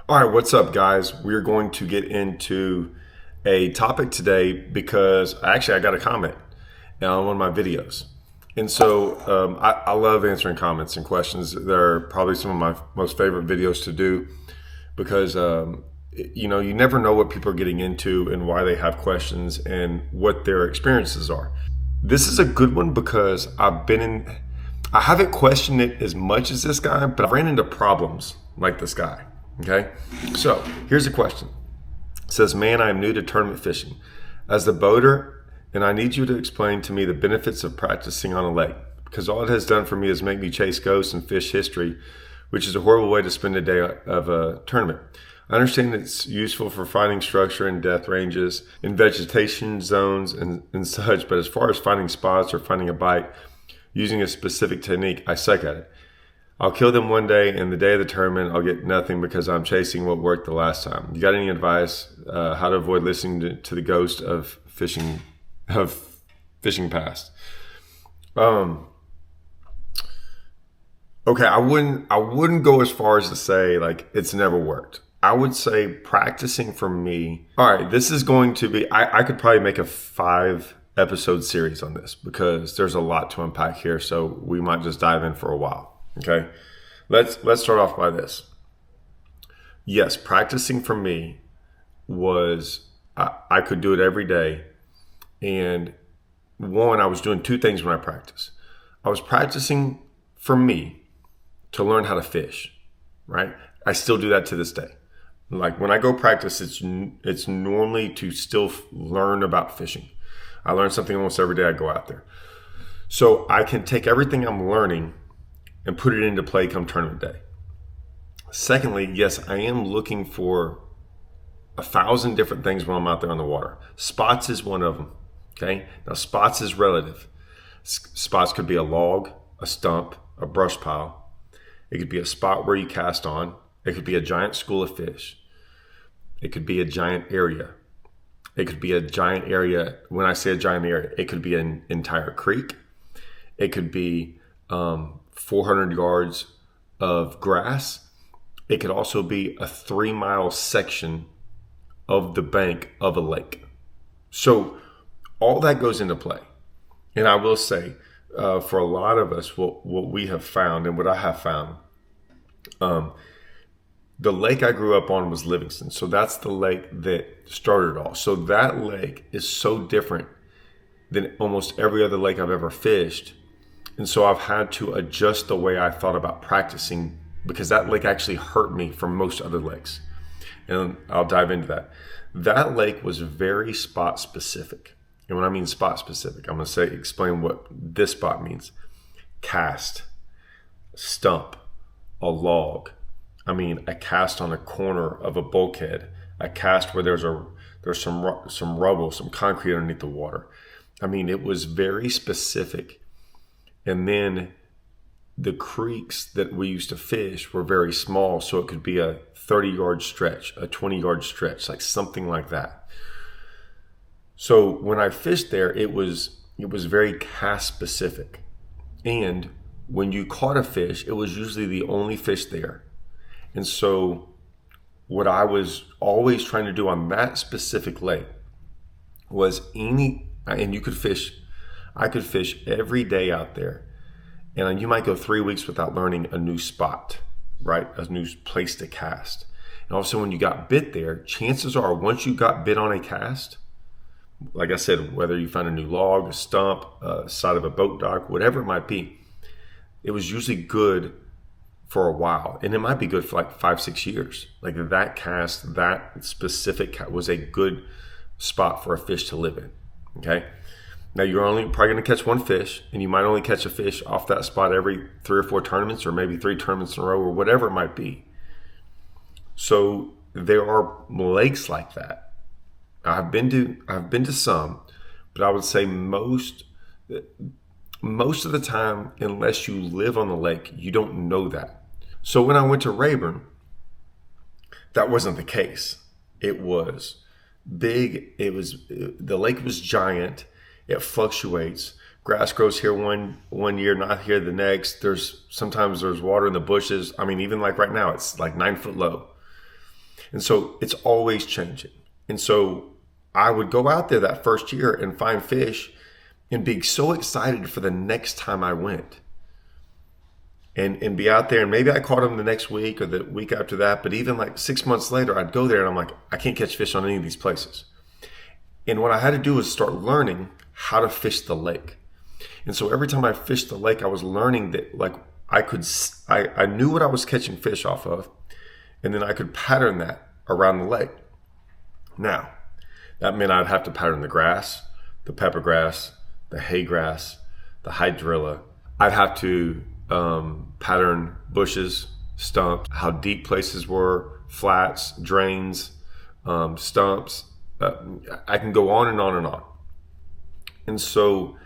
All right, what's up, guys? We're going to get into a topic today because I got a comment on one of my videos. And so I love answering comments and questions. They're probably some of my most favorite videos to do because, you never know what people are getting into and why they have questions and what their experiences are. This is a good one because I haven't questioned it as much as this guy, but I ran into problems like this guy. Okay, so here's a question. It says, man, I am new to tournament fishing. As the boater, and I need you to explain to me the benefits of practicing on a lake, because all it has done for me is make me chase ghosts and fish history, which is a horrible way to spend a day of a tournament. I understand it's useful for finding structure in depth ranges, in vegetation zones and such, but as far as finding spots or finding a bite using a specific technique, I suck at it. I'll kill them one day, and the day of the tournament, I'll get nothing because I'm chasing what worked the last time. You got any advice how to avoid listening to the ghost of fishing past? Okay, I wouldn't go as far as to say like it's never worked. I would say practicing for me. All right, this is going to be. I could probably make a 5 episode series on this because there's a lot to unpack here. So we might just dive in for a while. Okay, let's start off by this. Yes, practicing for me was I could do it every day, and one, I was doing two things when I practiced. I was practicing for me to learn how to fish, right? I still do that to this day. Like when I go practice, it's normally to still learn about fishing. I learn something almost every day I go out there, so I can take everything I'm learning and put it into play come tournament day. Secondly, yes, I am looking for 1,000 different things when I'm out there on the water. Spots is one of them. Okay, now spots is relative. Spots could be a log, a stump, a brush pile. It could be a spot where you cast on. It could be a giant school of fish. It could be a giant area. It could be a giant area. When I say a giant area, it could be an entire creek. It could be 400 yards of grass. It could also be a 3-mile section of the bank of a lake. So all that goes into play. And I will say, for a lot of us, what we have found and what I have found, the lake I grew up on was Livingston. So that's the lake that started it all. So that lake is so different than almost every other lake I've ever fished. And so I've had to adjust the way I thought about practicing because that lake actually hurt me from most other lakes. And I'll dive into that. That lake was very spot specific. And when I mean spot specific, I'm going to explain what this spot means. Cast, stump, a log. I mean, a cast on a corner of a bulkhead. A cast where there's some rubble, some concrete underneath the water. I mean, it was very specific. And then the creeks that we used to fish were very small, so it could be a 30-yard stretch, a 20-yard stretch, like something like that. So when I fished there, it was very cast specific. And when you caught a fish, it was usually the only fish there. And so what I was always trying to do on that specific lake was and you could fish, I could fish every day out there. And you might go 3 weeks without learning a new spot, right? A new place to cast. And also when you got bit there, chances are once you got bit on a cast, like I said, whether you find a new log, a stump, side of a boat dock, whatever it might be, it was usually good for a while. And it might be good for like 5-6 years. Like that cast, that specific was a good spot for a fish to live in, okay? Now you're only probably going to catch one fish, and you might only catch a fish off that spot every 3 or 4 tournaments, or maybe 3 tournaments in a row, or whatever it might be. So there are lakes like that. I've been to some, but I would say most of the time, unless you live on the lake, you don't know that. So when I went to Rayburn, that wasn't the case. It was big. The lake was giant. It fluctuates. Grass grows here one year, not here the next. Sometimes there's water in the bushes. I mean, even like right now, it's like 9 foot low. And so it's always changing. And so I would go out there that first year and find fish and be so excited for the next time I went. And be out there, and maybe I caught them the next week or the week after that, but even like 6 months later, I'd go there and I'm like, I can't catch fish on any of these places. And what I had to do was start learning how to fish the lake. And so every time I fished the lake, I was learning that like I knew what I was catching fish off of, and then I could pattern that around the lake. Now, that meant I'd have to pattern the grass, the pepper grass, the hay grass, the hydrilla. I'd have to pattern bushes, stumps, how deep places were, flats, drains, stumps. I can go on and on and on. And so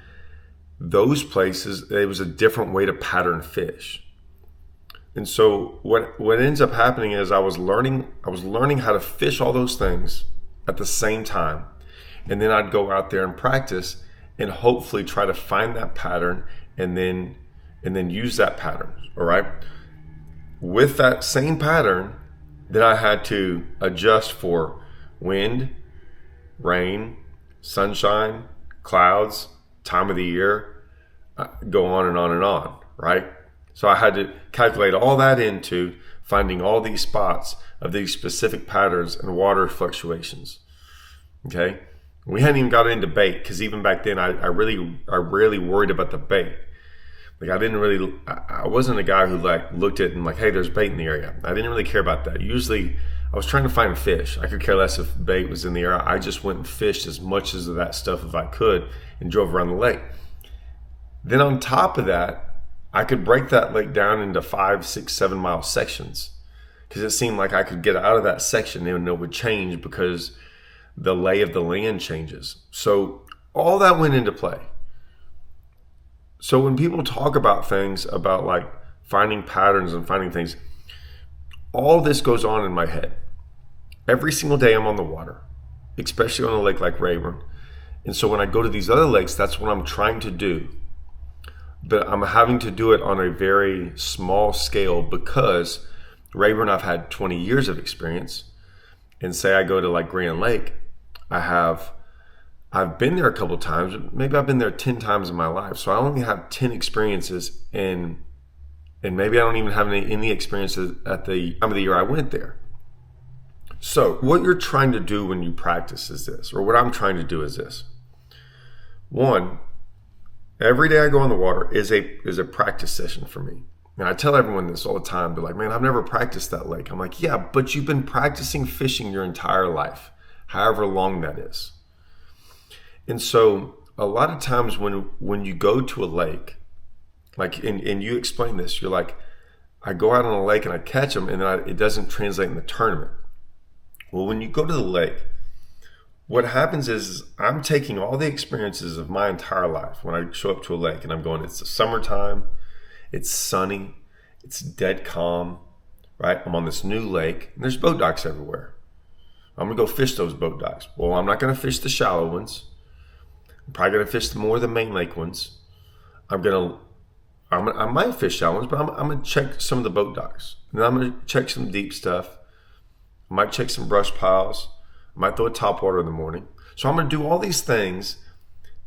those places, it was a different way to pattern fish. And so what ends up happening is I was learning how to fish all those things at the same time. And then I'd go out there and practice and hopefully try to find that pattern and then use that pattern. All right. With that same pattern, then I had to adjust for wind, rain, sunshine, clouds, time of the year, go on and on and on, right? So I had to calculate all that into finding all these spots of these specific patterns and water fluctuations. Okay. We hadn't even got into bait, because even back then I rarely worried about the bait. Like I wasn't a guy who like looked at it and like, hey, there's bait in the area. I didn't really care about that. Usually I was trying to find fish. I could care less if bait was in the area. I just went and fished as much of that stuff as I could and drove around the lake. Then on top of that, I could break that lake down into 5, 6, 7 mile sections, because it seemed like I could get out of that section and it would change because the lay of the land changes. So all that went into play. So when people talk about things about like finding patterns and finding things, all this goes on in my head. Every single day I'm on the water, especially on a lake like Rayburn. And so when I go to these other lakes, that's what I'm trying to do. But I'm having to do it on a very small scale, because Rayburn, I've had 20 years of experience. And say I go to like Grand Lake, I've been there a couple of times, maybe I've been there 10 times in my life. So I only have 10 experiences, and maybe I don't even have any experiences at the time of the year I went there. So what you're trying to do when you practice is this, or what I'm trying to do is this. One, every day I go on the water is a practice session for me. And I tell everyone this all the time. They're like, man, I've never practiced that lake. I'm like, yeah, but you've been practicing fishing your entire life, however long that is. And so a lot of times when you go to a lake, like, and you explain this, you're like, I go out on a lake and I catch them, and then it doesn't translate in the tournament. Well, when you go to the lake, what happens is I'm taking all the experiences of my entire life when I show up to a lake, and I'm going, it's the summertime, it's sunny, it's dead calm, right? I'm on this new lake, and there's boat docks everywhere. I'm gonna go fish those boat docks. Well, I'm not gonna fish the shallow ones. I'm probably gonna fish more of the main lake ones. I might fish shallow ones, but I'm gonna check some of the boat docks. And then I'm gonna check some deep stuff. I might check some brush piles. I might throw a topwater in the morning. So I'm gonna do all these things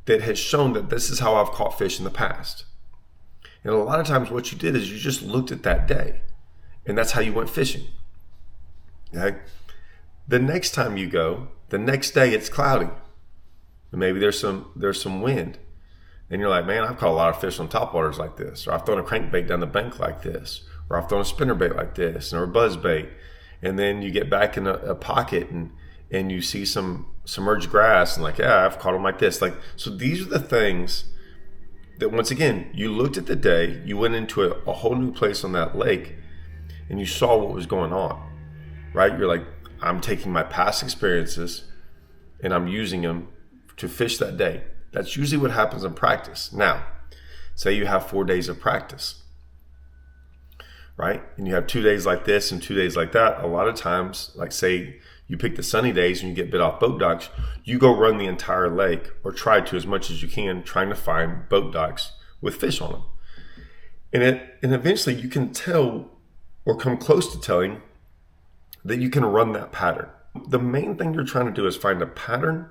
that has shown that this is how I've caught fish in the past. And a lot of times what you did is you just looked at that day, and that's how you went fishing. Okay? The next time you go, the next day it's cloudy. And maybe there's some wind. And you're like, man, I've caught a lot of fish on topwaters like this, or I've thrown a crankbait down the bank like this, or I've thrown a spinnerbait like this, or a buzz bait. And then you get back in a pocket and you see some submerged grass, and like, yeah, I've caught them like this. Like, so these are the things that, once again, you looked at the day, you went into a whole new place on that lake, and you saw what was going on, right? You're like, I'm taking my past experiences and I'm using them to fish that day. That's usually what happens in practice. Now, say you have 4 days of practice, right? And you have 2 days like this and 2 days like that. A lot of times, like say you pick the sunny days and you get bit off boat docks, you go run the entire lake, or try to as much as you can, trying to find boat docks with fish on them. And eventually you can tell, or come close to telling, that you can run that pattern. The main thing you're trying to do is find a pattern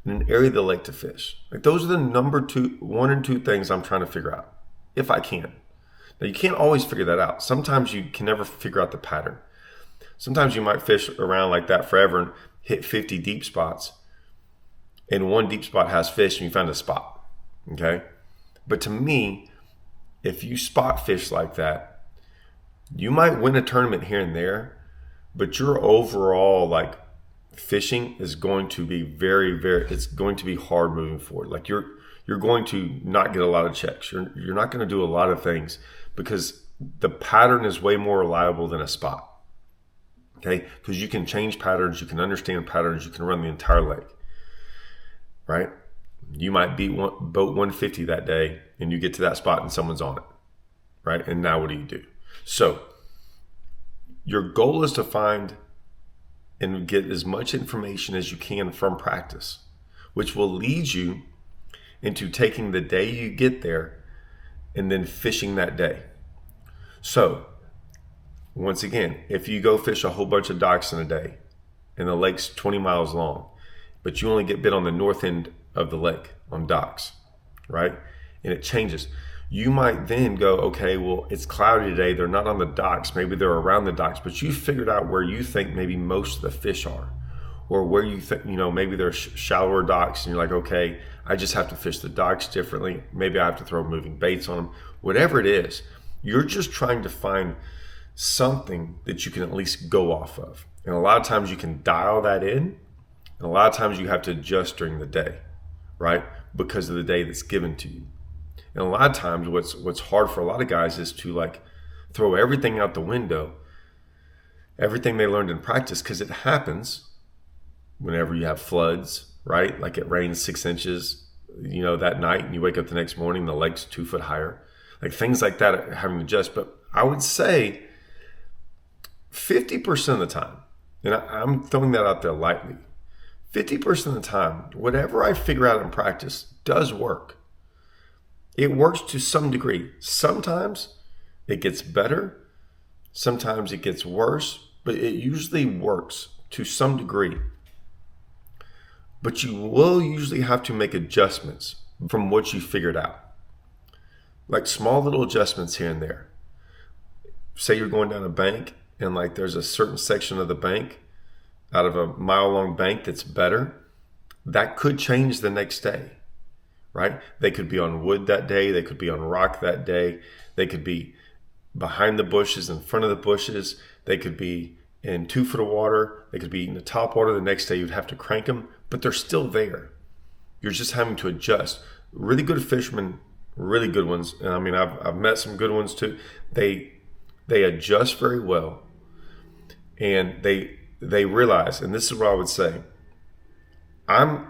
in an area of the lake to fish. Like those are the one and two things I'm trying to figure out, if I can. Now you can't always figure that out. Sometimes you can never figure out the pattern. Sometimes you might fish around like that forever and hit 50 deep spots, and one deep spot has fish and you found a spot, okay? But to me, if you spot fish like that, you might win a tournament here and there, but your overall like fishing is going to be it's going to be hard moving forward. Like you're going to not get a lot of checks. You're not going to do a lot of things because the pattern is way more reliable than a spot. Okay? Because you can change patterns, you can understand patterns, you can run the entire lake. Right? You might beat boat 150 that day and you get to that spot and someone's on it. Right? And now what do? So your goal is to find and get as much information as you can from practice, which will lead you into taking the day you get there and then fishing that day. So once again, if you go fish a whole bunch of docks in a day and the lake's 20 miles long, but you only get bit on the north end of the lake on docks, right? And it changes. You might then go, okay, well, it's cloudy today. They're not on the docks. Maybe they're around the docks, but you figured out where you think maybe most of the fish are, or where you think, maybe they're shallower docks and you're like, okay, I just have to fish the docks differently. Maybe I have to throw moving baits on them. Whatever it is, you're just trying to find something that you can at least go off of. And a lot of times you can dial that in, and a lot of times you have to adjust during the day, right? Because of the day that's given to you. And a lot of times what's hard for a lot of guys is to like throw everything out the window, everything they learned in practice, because it happens whenever you have floods, right? Like it rains 6 inches, that night, and you wake up the next morning, the lake's 2 foot higher. Like things like that, having to adjust. But I would say 50% of the time, and I'm throwing that out there lightly, 50% of the time, whatever I figure out in practice does work. It works to some degree. Sometimes it gets better. Sometimes it gets worse, but it usually works to some degree. But you will usually have to make adjustments from what you figured out. Like small little adjustments here and there. Say you're going down a bank and like there's a certain section of the bank out of a mile-long bank that's better. That could change the next day. Right? They could be on wood that day. They could be on rock that day. They could be behind the bushes, in front of the bushes. They could be in 2 foot of water. They could be in the top water. The next day you'd have to crank them, but they're still there. You're just having to adjust. Really good fishermen, really good ones. And I mean, I've met some good ones too. They adjust very well, and they realize, and this is what I would say,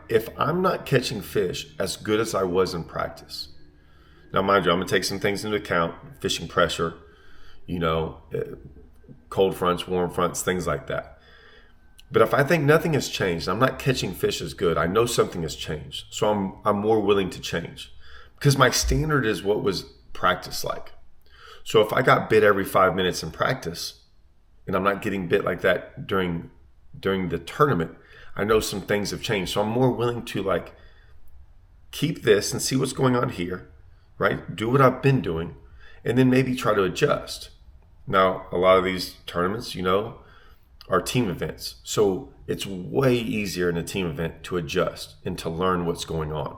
if I'm not catching fish as good as I was in practice. Now, mind you, I'm going to take some things into account, fishing pressure, cold fronts, warm fronts, things like that. But if I think nothing has changed, I'm not catching fish as good, I know something has changed. So I'm more willing to change because my standard is what was practice like. So if I got bit every 5 minutes in practice and I'm not getting bit like that during the tournament, I know some things have changed. So I'm more willing to like keep this and see what's going on here, right? Do what I've been doing and then maybe try to adjust. Now, a lot of these tournaments, are team events. So it's way easier in a team event to adjust and to learn what's going on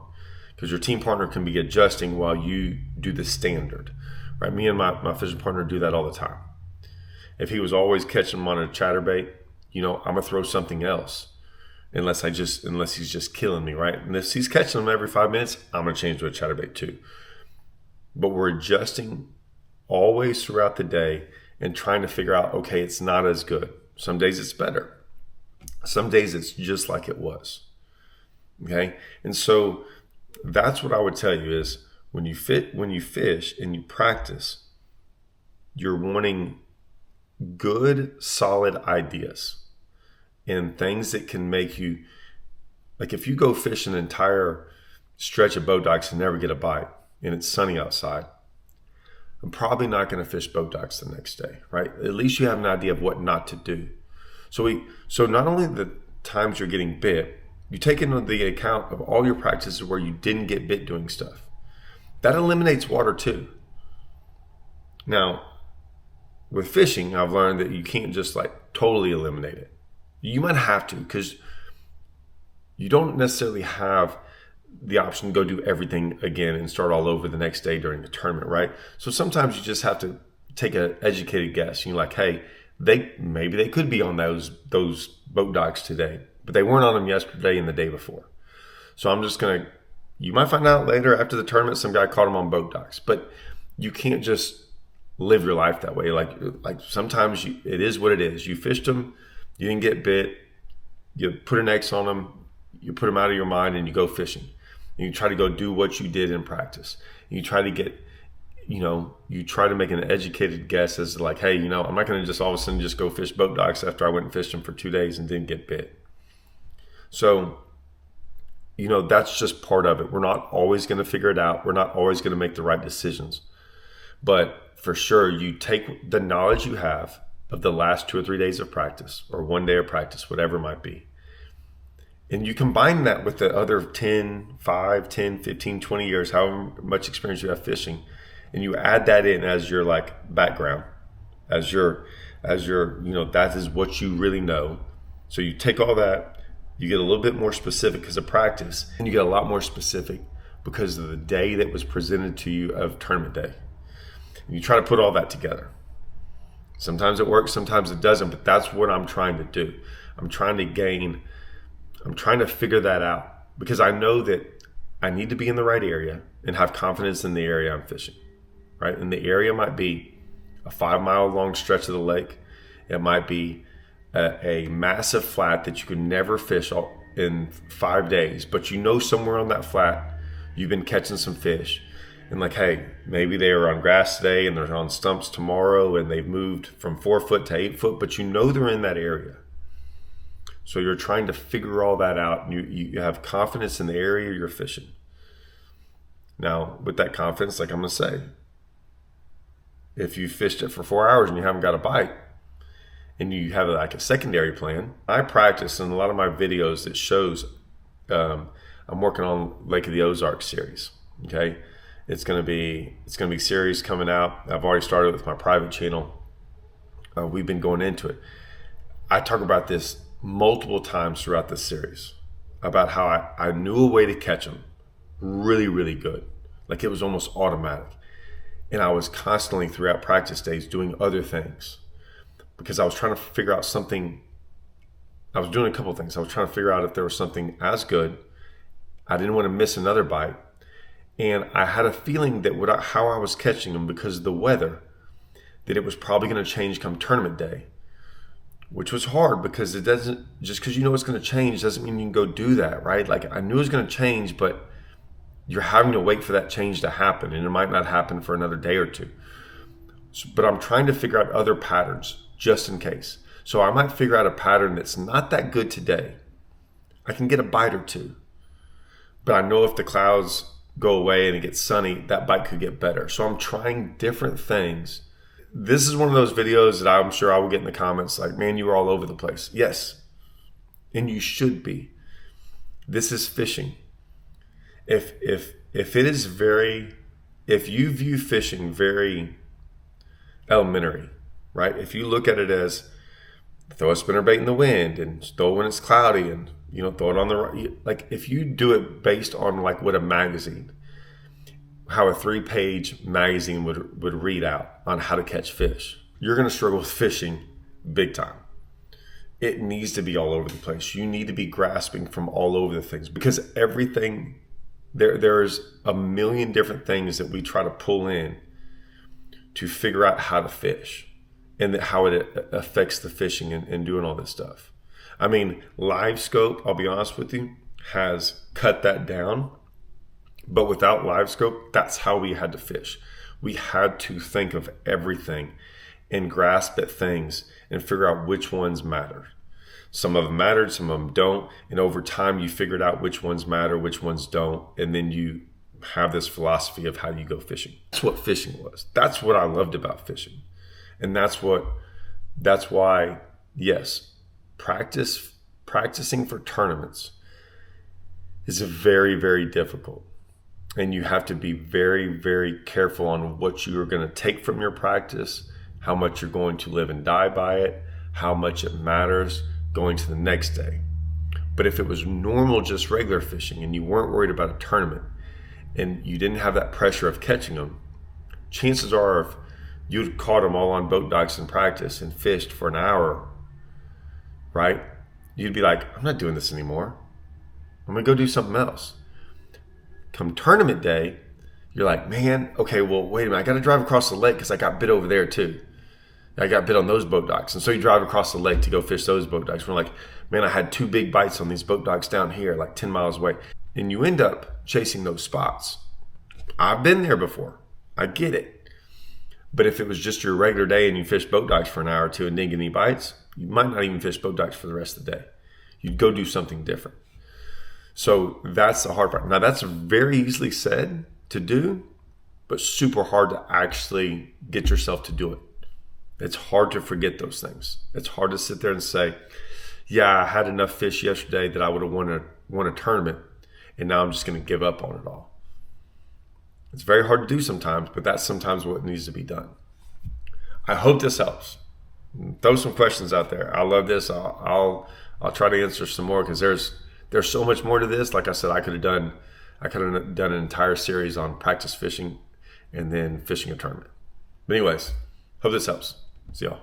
because your team partner can be adjusting while you do the standard, right? Me and my fishing partner do that all the time. If he was always catching them on a chatterbait, I'm going to throw something else. Unless he's just killing me, right? And if he's catching them every 5 minutes, I'm going to change to a chatterbait too. But we're adjusting always throughout the day and trying to figure out, okay, it's not as good. Some days it's better. Some days it's just like it was. Okay? And so that's what I would tell you is when you fish and you practice, you're wanting good, solid ideas. And things that can make you, like if you go fish an entire stretch of boat docks and never get a bite and it's sunny outside, I'm probably not going to fish boat docks the next day, right? At least you have an idea of what not to do. So not only the times you're getting bit, you take into the account of all your practices where you didn't get bit doing stuff. That eliminates water too. Now, with fishing, I've learned that you can't just like totally eliminate it. You might have to, because you don't necessarily have the option to go do everything again and start all over the next day during the tournament, right? So sometimes you just have to take an educated guess. You're like, hey, maybe they could be on those boat docks today, but they weren't on them yesterday and the day before. So I'm just gonna. You might find out later after the tournament some guy caught them on boat docks, but you can't just live your life that way. Like sometimes it is what it is. You fished them, you didn't get bit, you put an X on them, you put them out of your mind, and you go fishing. And you try to go do what you did in practice. And you try to get, you try to make an educated guess as to like, hey, I'm not going to just all of a sudden just go fish boat docks after I went and fished them for 2 days and didn't get bit. So, that's just part of it. We're not always going to figure it out. We're not always going to make the right decisions. But for sure, you take the knowledge you have of the last 2 or 3 days of practice or 1 day of practice, whatever it might be, and you combine that with the other 5, 10, 15, 20 years, however much experience you have fishing, and you add that in as your like background, as your that is what you really know. So you take all that, you get a little bit more specific because of practice, and you get a lot more specific because of the day that was presented to you of tournament day. And you try to put all that together. Sometimes it works, sometimes it doesn't, but that's what I'm trying to do. I'm trying to figure that out because I know that I need to be in the right area and have confidence in the area I'm fishing, right? And the area might be a 5-mile long stretch of the lake. It might be a massive flat that you could never fish in 5 days, but somewhere on that flat, you've been catching some fish. And like, hey, maybe they were on grass today and they're on stumps tomorrow and they've moved from 4 foot to 8 foot, but they're in that area. So you're trying to figure all that out, and you have confidence in the area you're fishing. Now, with that confidence, like I'm going to say, if you fished it for 4 hours and you haven't got a bite, and you have like a secondary plan, I practice in a lot of my videos that shows I'm working on Lake of the Ozarks series. Okay, it's going to be series coming out. I've already started with my private channel. We've been going into it. I talk about this multiple times throughout this series about how I knew a way to catch them really, really good. Like it was almost automatic. And I was constantly throughout practice days doing other things because I was trying to figure out something. I was doing a couple of things. I was trying to figure out if there was something as good. I didn't want to miss another bite. And I had a feeling that how I was catching them because of the weather, that it was probably going to change come tournament day. Which was hard because it doesn't, just because it's going to change doesn't mean you can go do that, right? Like I knew it was going to change, but you're having to wait for that change to happen, and it might not happen for another day or two. But I'm trying to figure out other patterns just in case. So I might figure out a pattern that's not that good today. I can get a bite or two, but I know if the clouds go away and it gets sunny, that bite could get better. So I'm trying different things. This is one of those videos that I'm sure I will get in the comments like, man, you were all over the place. Yes, and you should be. This is fishing. If you view fishing very elementary, right? If you look at it as throw a spinnerbait in the wind and throw it when it's cloudy and throw it on the right, like if you do it based on like what a magazine, how a 3-page magazine would read out on how to catch fish, you're going to struggle with fishing big time. It needs to be all over the place. You need to be grasping from all over the things because everything, there's a million different things that we try to pull in to figure out how to fish and how it affects the fishing and doing all this stuff. I mean, LiveScope, I'll be honest with you, has cut that down. But without LiveScope, that's how we had to fish. We had to think of everything and grasp at things and figure out which ones matter. Some of them mattered, some of them don't. And over time, you figured out which ones matter, which ones don't. And then you have this philosophy of how you go fishing. That's what fishing was. That's what I loved about fishing. And that's why, yes, practicing for tournaments is very, very difficult. And you have to be very, very careful on what you are going to take from your practice, how much you're going to live and die by it, how much it matters going to the next day. But if it was normal, just regular fishing, and you weren't worried about a tournament, and you didn't have that pressure of catching them, chances are if you'd caught them all on boat docks in practice and fished for an hour, right? You'd be like, I'm not doing this anymore. I'm going to go do something else. Come tournament day, you're like, man, okay, well, wait a minute. I got to drive across the lake because I got bit over there too. I got bit on those boat docks. And so you drive across the lake to go fish those boat docks. We're like, man, I had 2 big bites on these boat docks down here, like 10 miles away. And you end up chasing those spots. I've been there before. I get it. But if it was just your regular day and you fished boat docks for an hour or two and didn't get any bites, you might not even fish boat docks for the rest of the day. You'd go do something different. So that's the hard part. Now, that's very easily said to do, but super hard to actually get yourself to do it. It's hard to forget those things. It's hard to sit there and say, yeah, I had enough fish yesterday that I would have won a tournament, and now I'm just going to give up on it all. It's very hard to do sometimes, but that's sometimes what needs to be done. I hope this helps. Throw some questions out there. I love this. I'll try to answer some more because there's so much more to this. Like I said, I could have done an entire series on practice fishing and then fishing a tournament. But anyways, hope this helps. See y'all.